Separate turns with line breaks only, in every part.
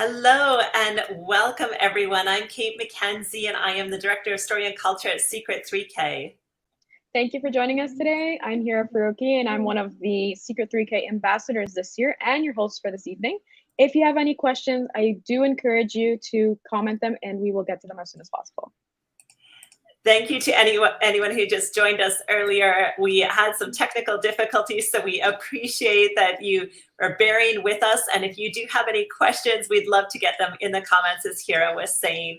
Hello and welcome everyone. I'm Kate McKenzie and I am the Director of Story and Culture at Secret 3K.
Thank you for joining us today. I'm Hira Faruqi and I'm one of the Secret 3K ambassadors this year and your host for this evening. If you have any questions, I do encourage you to comment them and we will get to them as soon as possible.
Thank you to anyone who just joined us earlier. We had some technical difficulties, so we appreciate that you are bearing with us. And if you do have any questions, we'd love to get them in the comments, as Hira was saying.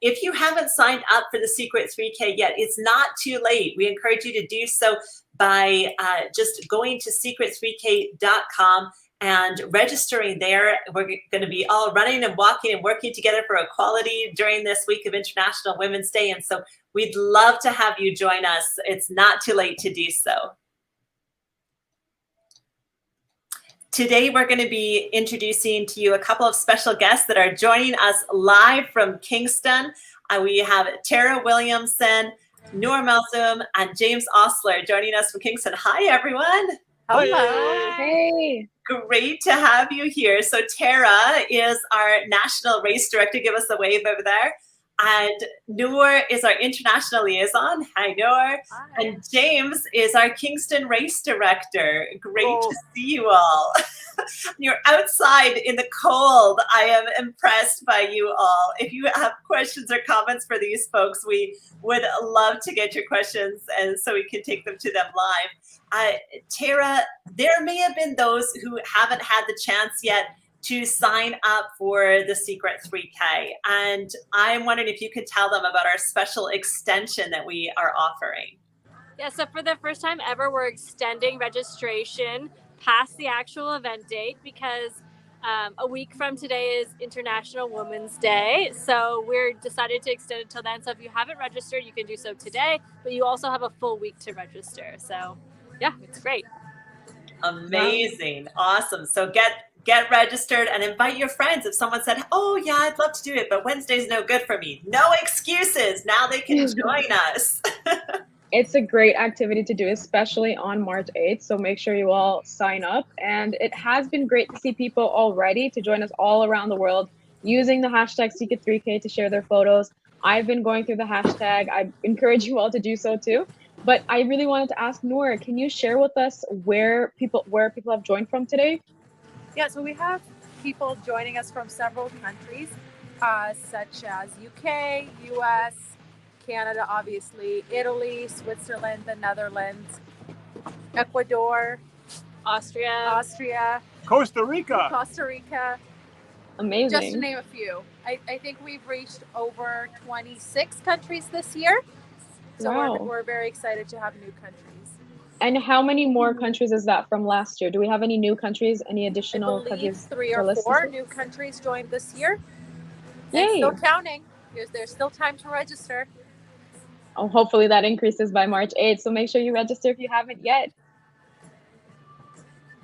If you haven't signed up for the Secret 3K yet, it's not too late. We encourage you to do so by just going to secret3k.com and registering there. We're going to be all running and walking and working together for equality during this week of International Women's Day. And so we'd love to have you join us. It's not too late to do so. Today, we're going to be introducing to you a couple of special guests that are joining us live from Kingston. We have Tara Williamson, Noor Malzoum, and James Osler joining us from Kingston. Hi, everyone.
Hello. Hey.
Great to have you here. So Tara is our national race director. Give us a wave over there. And Noor is our international liaison. Hi, Noor.
Hi.
And James is our Kingston race director. Great to see you all. You're outside in the cold. I am impressed by you all. If you have questions or comments for these folks, we would love to get your questions and so we can take them to them live. Tara, there may have been those who haven't had the chance yet to sign up for the Secret 3K. And I'm wondering if you could tell them about our special extension that we are offering.
Yeah, so for the first time ever, we're extending registration past the actual event date because a week from today is International Women's Day. So we're decided to extend it till then. So if you haven't registered, you can do so today, but you also have a full week to register. So yeah, it's great.
Amazing. Awesome. So get registered and invite your friends. If someone said, oh yeah, I'd love to do it, but Wednesday's no good for me. No excuses. Now they can join us.
It's a great activity to do, especially on March 8th. So make sure you all sign up. And it has been great to see people already to join us all around the world using the hashtag Secret3K to share their photos. I've been going through the hashtag. I encourage you all to do so too. But I really wanted to ask Noor, can you share with us where people have joined from today?
Yeah, so we have people joining us from several countries, such as UK, US, Canada, obviously, Italy, Switzerland, the Netherlands, Ecuador,
Austria,
Costa Rica.
Amazing.
Just to name a few. I think we've reached over 26 countries this year. So
wow.
we're very excited to have new countries.
And how many more countries is that from last year? Do we have any new countries, any additional
I believe
countries?
3 or 4 new countries joined this year.
Yay.
And still counting. There's still time to register.
Oh, hopefully that increases by March 8th. So make sure you register if you haven't yet.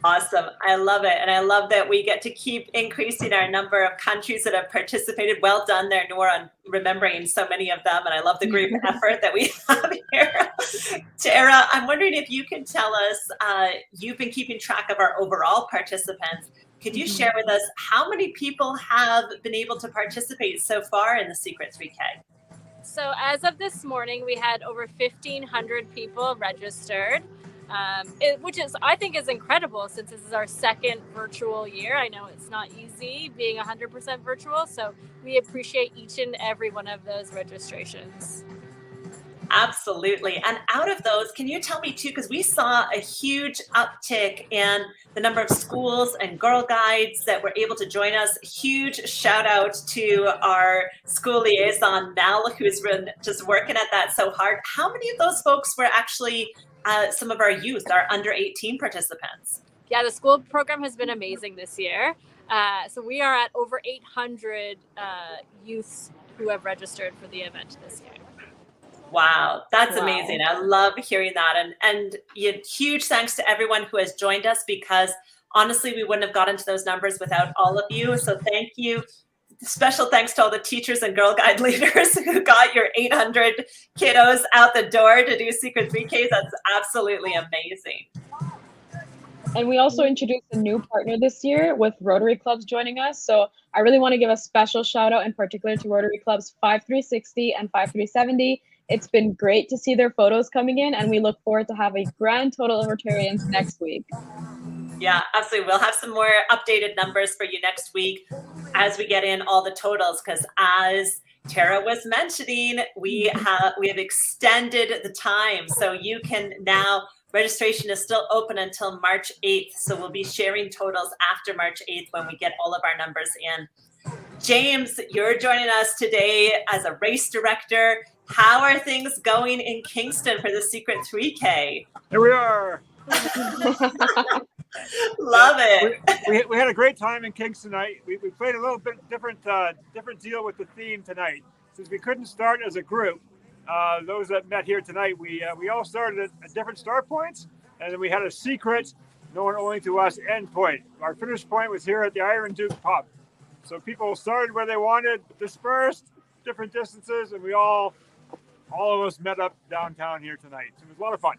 Awesome. I love it. And I love that we get to keep increasing our number of countries that have participated. Well done there, Noor, on remembering so many of them. And I love the group effort that we have here. Tara, I'm wondering if you can tell us, you've been keeping track of our overall participants. Could you share with us how many people have been able to participate so far in the Secret 3K?
So as of this morning, we had over 1,500 people registered. Which I think is incredible since this is our second virtual year. I know it's not easy being 100% virtual, so we appreciate each and every one of those registrations.
Absolutely. And out of those, can you tell me too, because we saw a huge uptick in the number of schools and Girl Guides that were able to join us. Huge shout out to our school liaison, Mel, who's been just working at that so hard. How many of those folks were actually some of our youth, our under 18 participants?
Yeah, the school program has been amazing this year. So we are at over 800 youths who have registered for the event this year.
Wow, that's amazing. I love hearing that. And huge thanks to everyone who has joined us, because honestly, we wouldn't have gotten to those numbers without all of you. So thank you. Special thanks to all the teachers and Girl Guide leaders who got your 800 kiddos out the door to do Secret 3Ks. That's absolutely amazing.
And we also introduced a new partner this year with Rotary Clubs joining us. So I really want to give a special shout out in particular to Rotary Clubs 5360 and 5370. It's been great to see their photos coming in, and we look forward to have a grand total of Rotarians next week.
Yeah, absolutely. We'll have some more updated numbers for you next week as we get in all the totals, because as Tara was mentioning, we have extended the time. So you can now, registration is still open until March 8th. So we'll be sharing totals after March 8th when we get all of our numbers in. James, you're joining us today as a race director. How are things going in Kingston for the Secret 3K?
Here we are.
Love it.
We had a great time in Kingston tonight. We played a little bit different deal with the theme tonight. Since we couldn't start as a group, those that met here tonight, we all started at different start points, and then we had a secret, known only to us, end point. Our finish point was here at the Iron Duke Pub. So people started where they wanted, dispersed, different distances, and we all of us met up downtown here tonight. So it was a lot of fun.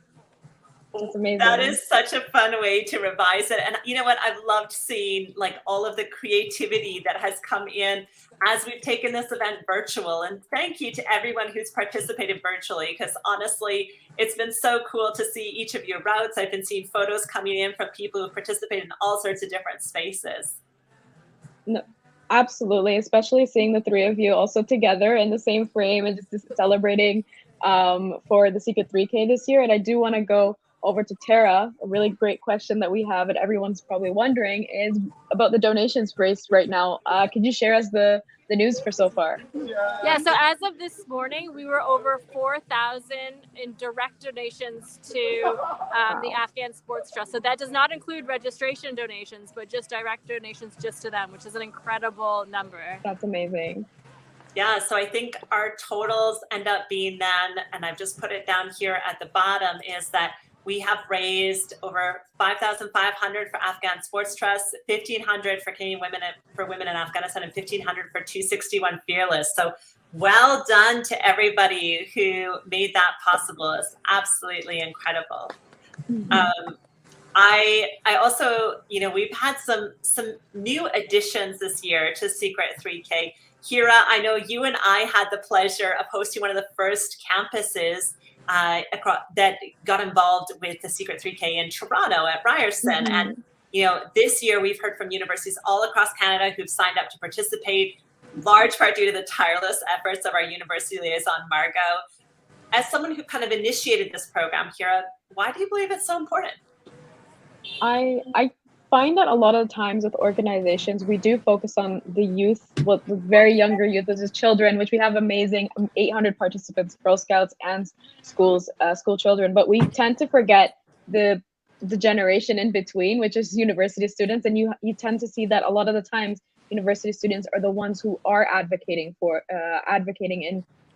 That's amazing.
That is such a fun way to revise it. And you know what? I've loved seeing like all of the creativity that has come in as we've taken this event virtual. And thank you to everyone who's participated virtually, because honestly, it's been so cool to see each of your routes. I've been seeing photos coming in from people who participated in all sorts of different spaces.
No, absolutely, especially seeing the three of you also together in the same frame and just celebrating for the Secret 3K this year. And I do want to go over to Tara. A really great question that we have and everyone's probably wondering is about the donations race right now. Could you share us the news for so far?
Yeah, so as of this morning, we were over 4,000 in direct donations to the Afghan Sports Trust. So that does not include registration donations, but just direct donations just to them, which is an incredible number.
That's amazing.
Yeah, so I think our totals end up being then, and I've just put it down here at the bottom, is that we have raised over 5,500 for Afghan Sports Trust, 1,500 for Canadian women in Afghanistan, and 1,500 for 261 Fearless. So well done to everybody who made that possible. It's absolutely incredible. I also, we've had some new additions this year to Secret 3K. Kira, I know you and I had the pleasure of hosting one of the first campuses that got involved with the Secret 3K in Toronto at Ryerson. And, this year we've heard from universities all across Canada who've signed up to participate, large part due to the tireless efforts of our university liaison, Margot. As someone who kind of initiated this program, Kira, why do you believe it's so important?
I find that a lot of the times with organizations, we do focus on the youth, the very younger youth, this is children, which we have amazing 800 participants, Girl Scouts and school children, but we tend to forget the generation in between, which is university students. And you tend to see that a lot of the times university students are the ones who are advocating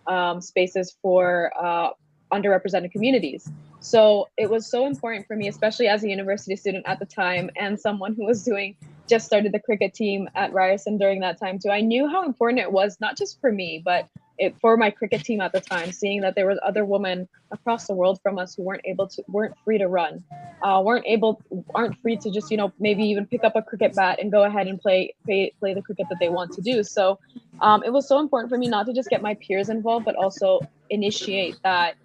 in spaces for underrepresented communities. So it was so important for me, especially as a university student at the time and someone who was just started the cricket team at Ryerson during that time too. I knew how important it was, not just for me, but for my cricket team at the time, seeing that there was other women across the world from us who weren't free to run, aren't free to just, maybe even pick up a cricket bat and go ahead and play the cricket that they want to do. So it was so important for me not to just get my peers involved, but also initiate that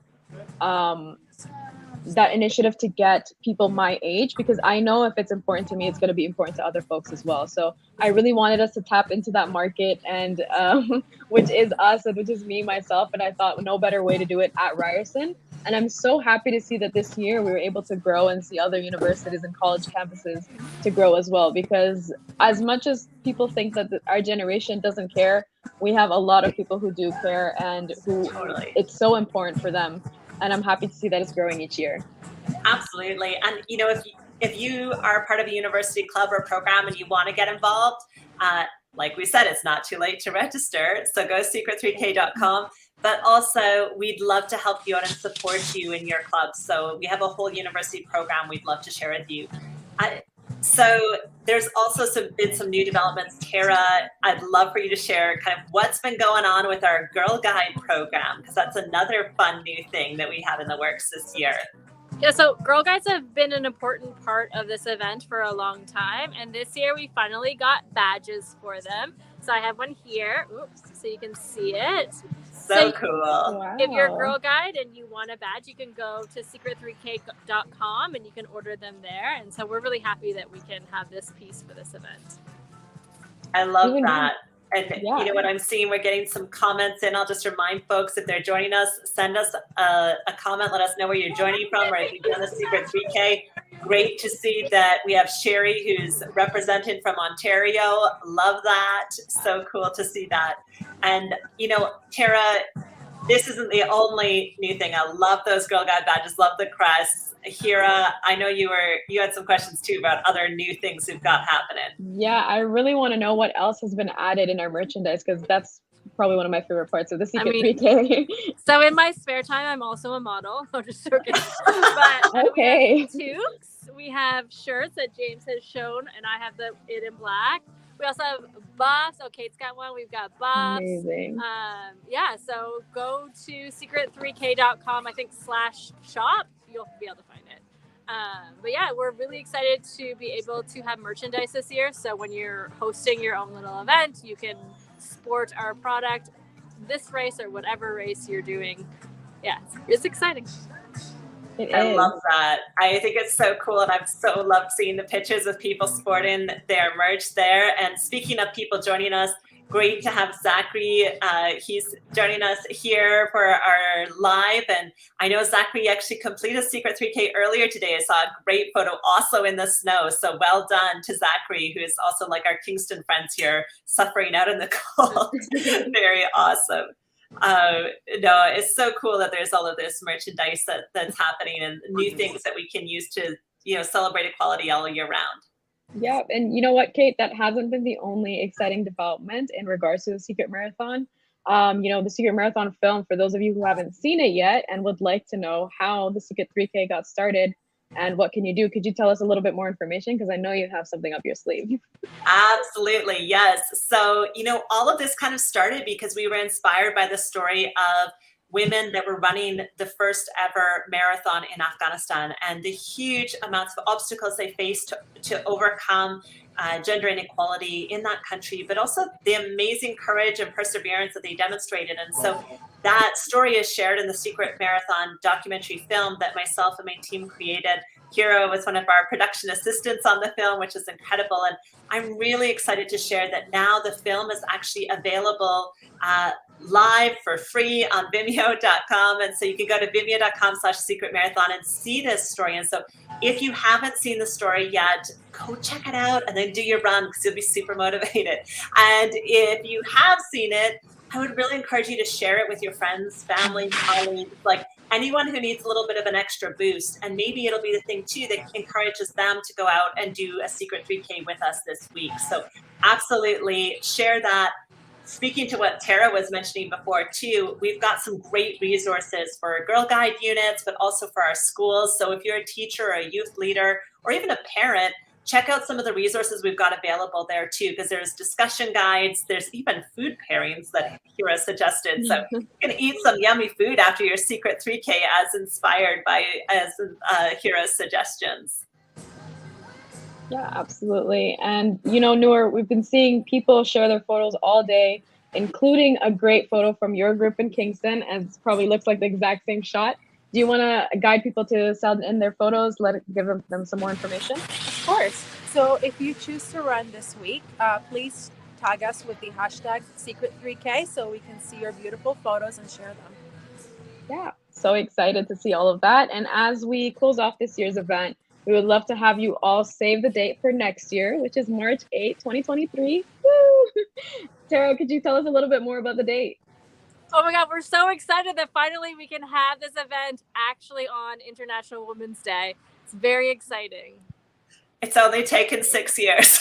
initiative to get people my age, because I know if it's important to me, it's going to be important to other folks as well. So I really wanted us to tap into that market, and which is us, and which is me, myself. And I thought no better way to do it at Ryerson. And I'm so happy to see that this year we were able to grow and see other universities and college campuses to grow as well. Because as much as people think that our generation doesn't care, we have a lot of people who do care and who it's so important for them. And I'm happy to see that it's growing each year.
Absolutely. And, if you are part of a university club or program and you want to get involved, like we said, it's not too late to register. So go secret3k.com. But also, we'd love to help you out and support you in your club. So we have a whole university program we'd love to share with you. So there's also been some new developments. Tara, I'd love for you to share kind of what's been going on with our Girl Guide program, because that's another fun new thing that we have in the works this year.
Yeah, so Girl Guides have been an important part of this event for a long time, and this year we finally got badges for them. So I have one here, oops, so you can see it.
So cool.
Wow.
If you're a Girl Guide and you want a badge, you can go to secret3k.com and you can order them there. And so we're really happy that we can have this piece for this event.
I love
Even
that. And
Yeah.
you know what I'm seeing? We're getting some comments in. I'll just remind folks, if they're joining us, send us a comment. Let us know where you're joining from, or if you've done the Secret 3K. Great to see that we have Sherry, who's represented from Ontario. Love that. So cool to see that. And, you know, Tara, this isn't the only new thing. I love those Girl Guide badges, love the crests. Hira, I know you had some questions too about other new things we've got happening.
Yeah, I really want to know what else has been added in our merchandise, because that's probably one of my favorite parts of the Secret 3K.
So in my spare time, I'm also a model. I'm just joking. But
Okay.
we have toques, we have shirts that James has shown, and I have it in black. We also have buffs. Oh, Kate's got one. We've got buffs.
Amazing.
Yeah, so go to secret3k.com, I think /shop. You'll be able to find it. But yeah, we're really excited to be able to have merchandise this year. So when you're hosting your own little event, you can sport our product this race or whatever race you're doing. Yeah, it's exciting.
I love that. I think it's so cool, and I've so loved seeing the pictures of people sporting their merch there. And speaking of people joining us, great to have Zachary. He's joining us here for our live, and I know Zachary actually completed Secret 3K earlier today. I saw a great photo also in the snow, so well done to Zachary, who is also like our Kingston friends here, suffering out in the cold. Very awesome. No, it's so cool that there's all of this merchandise that's happening and new things that we can use to, you know, celebrate equality all year round.
Yeah, and you know what, Kate, that hasn't been the only exciting development in regards to the Secret Marathon. You know, the Secret Marathon film, for those of you who haven't seen it yet and would like to know how the Secret 3K got started and what can you do, could you tell us a little bit more information? Because I know you have something up your sleeve.
Absolutely, yes. So, you know, all of this kind of started because we were inspired by the story of women that were running the first ever marathon in Afghanistan and the huge amounts of obstacles they faced to overcome gender inequality in that country, but also the amazing courage and perseverance that they demonstrated. And so that story is shared in the Secret Marathon documentary film that myself and my team created. Hira was one of our production assistants on the film, which is incredible. And I'm really excited to share that now the film is actually available live for free on vimeo.com. And so you can go to vimeo.com/secretmarathon and see this story. And so if you haven't seen the story yet, go check it out and then do your run because you'll be super motivated. And if you have seen it, I would really encourage you to share it with your friends, family, colleagues, like anyone who needs a little bit of an extra boost. And maybe it'll be the thing too that encourages them to go out and do a Secret 3K with us this week. So absolutely share that. Speaking to what Tara was mentioning before too, we've got some great resources for Girl Guide units, but also for our schools. So if you're a teacher or a youth leader or even a parent, check out some of the resources we've got available there too, because there's discussion guides, there's even food pairings that Hira suggested. So you can eat some yummy food after your Secret 3K as inspired by Hira's suggestions.
Yeah, absolutely. And, you know, Noor, we've been seeing people share their photos all day, including a great photo from your group in Kingston, and it probably looks like the exact same shot. Do you want to guide people to send in their photos, give them some more information?
Of course. So if you choose to run this week, please tag us with the hashtag Secret3K so we can see your beautiful photos and share them.
Yeah, so excited to see all of that. And as we close off this year's event, we would love to have you all save the date for next year, which is March 8, 2023. Woo! Tara, could you tell us a little bit more about the date?
Oh my God, we're so excited that finally we can have this event actually on International Women's Day. It's very exciting.
It's only taken 6 years.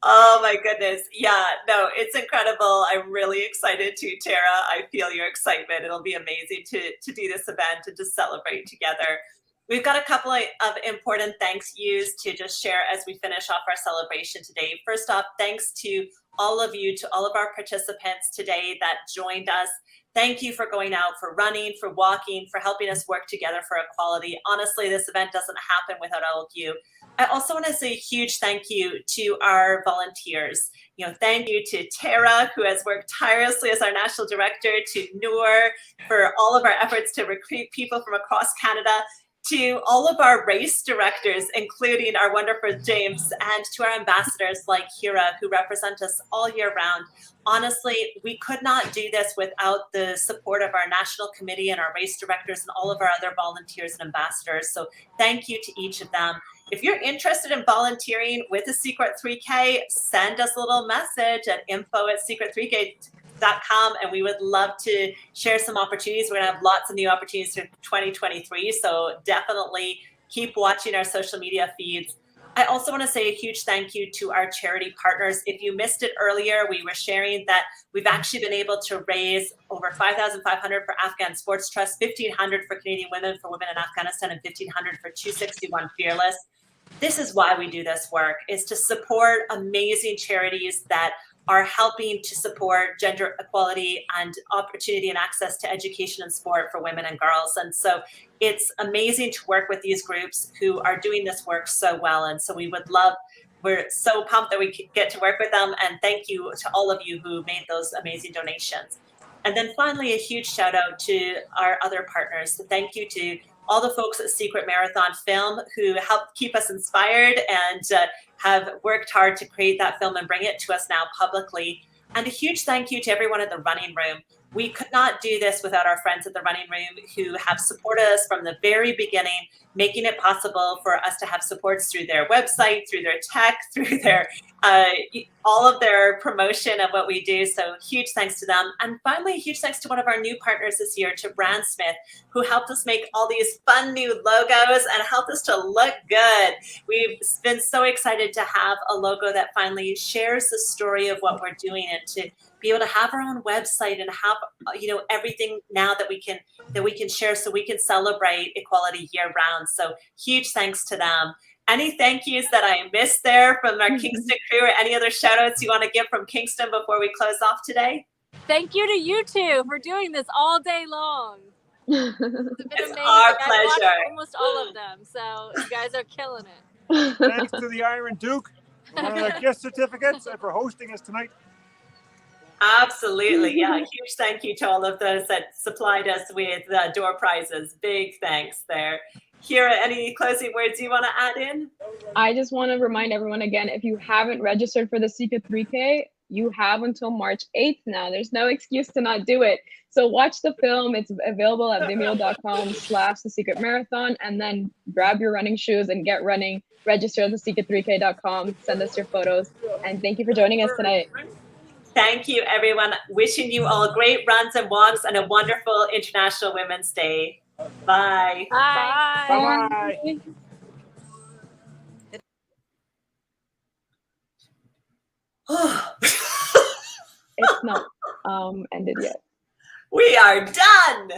Oh my goodness. Yeah, no, it's incredible. I'm really excited too, Tara. I feel your excitement. It'll be amazing to do this event and to celebrate together. We've got a couple of important thank yous to just share as we finish off our celebration today. First off, thanks to all of you, to all of our participants today that joined us. Thank you for going out, for running, for walking, for helping us work together for equality. Honestly, this event doesn't happen without all of you. I also want to say a huge thank you to our volunteers. Thank you to Tara, who has worked tirelessly as our national director, to Noor for all of our efforts to recruit people from across Canada, to all of our race directors, including our wonderful James, and to our ambassadors like Hira, who represent us all year round. Honestly, we could not do this without the support of our national committee and our race directors and all of our other volunteers and ambassadors. So thank you to each of them. If you're interested in volunteering with the Secret 3K, send us a little message at info@secret3k.com, and we would love to share some opportunities. We're gonna have lots of new opportunities for 2023, so definitely keep watching our social media feeds. I also want to say a huge thank you to our charity partners. If you missed it earlier, we were sharing that we've actually been able to raise over $5,500 for Afghan Sports Trust, $1,500 for Canadian Women for Women in Afghanistan, and $1,500 for 261 Fearless. This is why we do this work, is to support amazing charities that are helping to support gender equality and opportunity and access to education and sport for women and girls. And so it's amazing to work with these groups who are doing this work so well. And so we're so pumped that we get to work with them. And thank you to all of you who made those amazing donations. And then finally, a huge shout out to our other partners. So thank you to all the folks at Secret Marathon Film who helped keep us inspired and have worked hard to create that film and bring it to us now publicly. And a huge thank you to everyone at the Running Room. We could not do this without our friends at the Running Room who have supported us from the very beginning, making it possible for us to have supports through their website, through their tech, through their all of their promotion of what we do. So huge thanks to them. And finally, a huge thanks to one of our new partners this year, to Brandsmith, who helped us make all these fun new logos and helped us to look good. We've been so excited to have a logo that finally shares the story of what we're doing, and to be able to have our own website and have everything now that we can share, so we can celebrate equality year round. So huge thanks to them. Any thank yous that I missed there from our Kingston crew, or any other shout outs you want to give from Kingston before we close off today?
Thank you to you two for doing this all day long. It's been
It's
amazing.
our
I've watched
pleasure.
almost all of them, so you guys are killing it.
Thanks to the Iron Duke for one of the gift certificates and for hosting us tonight.
Absolutely. Yeah. Huge thank you to all of those that supplied us with door prizes. Big thanks there. Hira, any closing words you want to add in?
I just want to remind everyone again, if you haven't registered for the Secret 3K, you have until March 8th now. There's no excuse to not do it. So watch the film. It's available at vimeo.com/The Secret Marathon, and then grab your running shoes and get running. Register at thesecret3k.com. Send us your photos. And thank you for joining us tonight.
Thank you, everyone. Wishing you all great runs and walks and a wonderful International Women's Day. Bye.
Bye.
Bye-bye.
It's not ended yet.
We are done.